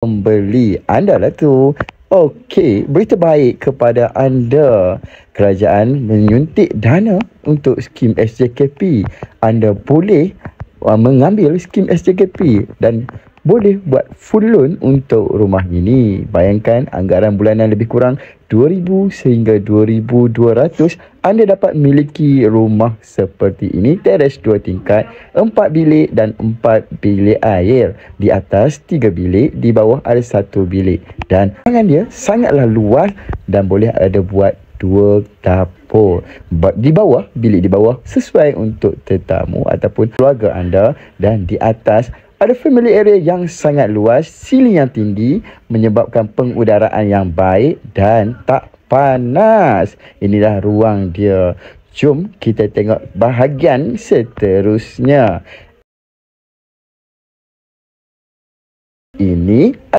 pembeli. Anda lah tu. Okey, berita baik kepada anda. Kerajaan menyuntik dana untuk skim SJKP. Anda boleh mengambil skim SJKP dan boleh buat full loan untuk rumah ini. Bayangkan anggaran bulanan lebih kurang 2,000 sehingga 2,200. Anda dapat miliki rumah seperti ini. Teres 2 tingkat, 4 bilik dan 4 bilik air. Di atas 3 bilik, di bawah ada 1 bilik. Dan ruangan dia sangatlah luas dan boleh ada buat 2 dapur. Di bawah, bilik di bawah sesuai untuk tetamu ataupun keluarga anda. Dan di atas ada family area yang sangat luas, siling yang tinggi menyebabkan pengudaraan yang baik dan tak panas. Inilah ruang dia. Jom kita tengok bahagian seterusnya. Ini